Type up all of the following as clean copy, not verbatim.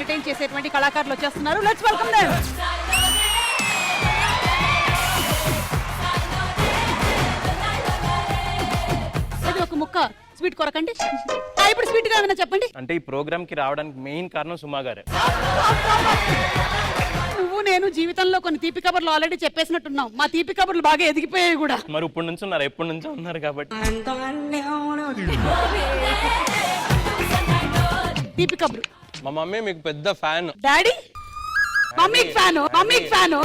Entertain చేసేటువంటి కళాకారులు వచ్చేస్తున్నారు. Let's welcome them. ఇది ఒక ముక్క స్వీట్ కొరకండి. ఇప్పుడు స్వీట్ గా ఏమైనా చెప్పండి. అంటే ఈ ప్రోగ్రామ్ కి రావడానికి మెయిన్ కారణం సుమా గారే. నువ్వు నేను జీవితంలో కొన్ని తీపి కబుర్లు ఆల్రెడీ చెప్పేసినట్టున్నాం. మా తీపి కబుర్లు బాగా ఎదిగిపోయాయి కూడా. మరి ఇప్పుడు నుంచి ఉన్నారు, ఎప్పటి నుంచో ఉన్నారు కాబట్టి. తీపి కబురు. మా మమ్మీ మీకు పెద్ద ఫ్యాన్. డాడీ మమ్మీకి ఫ్యాను, మమ్మీకి ఫ్యాను.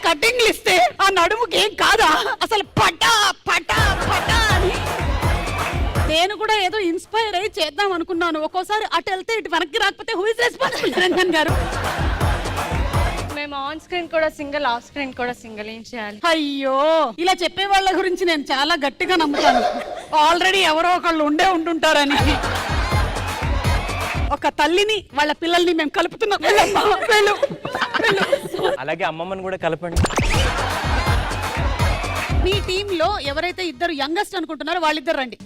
కటింగ్లు ఇస్తే ఆ నడుముకి ఏం కాదా అసలు? పటా పటా పటా అని నేను కూడా ఏదో ఇన్స్పైర్ అయ్యి చేద్దాం అనుకున్నాను. ఒక్కోసారి అటు వెళ్తే ఇటు వెనక్కి రాకపోతే హూ ఇస్ రెస్పాన్సిబుల్? నిరంజన్ గారు, మేము ఆన్ స్క్రీన్ కూడా సింగిల్, ఆఫ్ స్క్రీన్ కూడా సింగిల్. ఏం చేయాలి? అయ్యో, ఇలా చెప్పే వాళ్ళ గురించి నేను చాలా గట్టిగా నమ్ముతాను. ఆల్రెడీ ఎవరో ఒకళ్ళు ఉంటుంటారని. ఒక తల్లిని వాళ్ళ పిల్లల్ని మేము కలుపుతున్నాం. అలాగే అమ్మమ్మని కూడా కలపండి. మీ టీమ్ లో ఎవరైతే ఇద్దరు యంగెస్ట్ అనుకుంటున్నారో వాళ్ళిద్దరు రండి.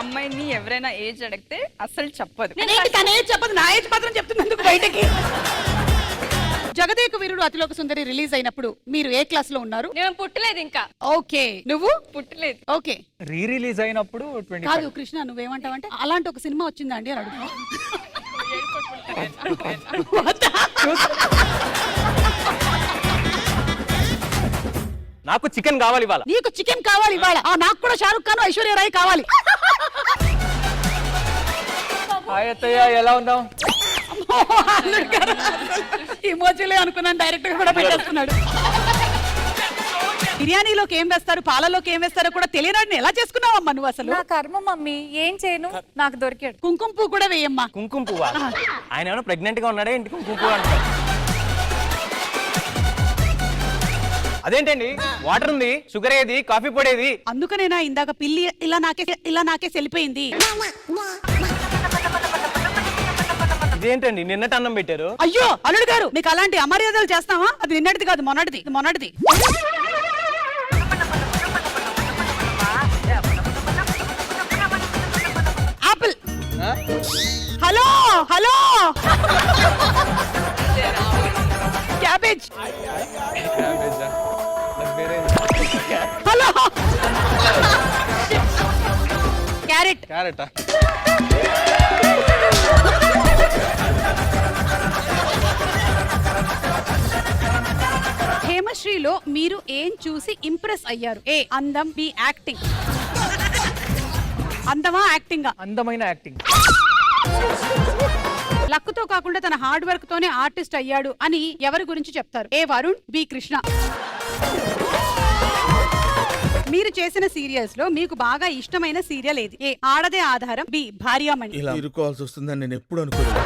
అమ్మాయిని ఎవరైనా ఏజ్ అడిగితే అసలు చెప్పదు. తన ఏజ్ చెప్పదు, నా ఏజ్ మాత్రం చెప్తున్నందుకు బయటకి. జగదేక వీరుడు అతిలోక సుందరి రిలీజ్ అయినప్పుడు మీరు ఏ క్లాస్ లో ఉన్నారు? నేను పుట్టలేదు ఇంకా. ఓకే, నువ్వు పుట్టలేదు. ఓకే, రీ రిలీజ్ అయినప్పుడు కాదు కృష్ణ, నువ్వేమంటావంటే అలాంటి ఒక సినిమా వచ్చిందా అండి అని అడుగు. నాకు చికెన్ కావాలి ఇవాళ. నీకు చికెన్ కావాలి ఇవాళ? నాకు కూడా షారుఖ్ ఖాన్, ఐశ్వర్య రాయ్ కావాలి. ఎలా ఉన్నావు? ఇమోజీలే అనుకున్నాను, డైరెక్ట్ గా కూడా పెట్టేస్తున్నాడు. బిర్యానీలోకి ఏం వేస్తారు, పాలలోకి ఏం వేస్తారో కూడా తెలియనాడిని ఎలా చేసుకున్నావమ్మా నువ్వు అసలు? నా కర్మ మమ్మీ, ఏం చేయను, నాకు దొరికాడు. కుంకుమ పువ్వు కూడా వేయమ్మా. కుంకుమ పువ్వా? ఆయన ఏమైనా ప్రెగ్నెంట్ గా ఉన్నాడే ఇంటి కుంకుమ పువ్వు అంటారు. అదేంటండి, వాటర్ ఉంది, షుగర్ ఏది, కాఫీ పొడేది? అందుకనేనా ఇందాక పిల్లి ఇలా నాకే వెళ్ళిపోయింది. ఇదేంటండి నిన్నటి అన్నం పెట్టారు? అయ్యో అల్లుడు గారు, మీకు అలాంటి అమర్యాదలు చేస్తావా? అది నిన్నటిది కాదు, మొన్నటిది. Apple. Hello hello. Cabbage. Hello. Carrot. క్యారెటా? హేమశ్రీలో మీరు ఏం చూసి ఇంప్రెస్ అయ్యారు? ఏ అందం, బి యాక్టింగ్. అందమా యాక్టింగా? అందమైన యాక్టింగ్. లక్తో కాకుండా తన హార్డ్ వర్క్ తోనే ఆర్టిస్ట్ అయ్యాడు అని ఎవరి గురించి చెప్తారు? ఏ వరుణ్, బి కృష్ణ. మీరు చేసిన సీరియల్స్ లో మీకు బాగా ఇష్టమైన సీరియల్ ఏది? ఏ ఆడదే ఆధారం, బి భార్యామణి. ఇలా ఇరుకోవాల్సి వస్తుందని నేను ఎప్పుడు అనుకోలేదు.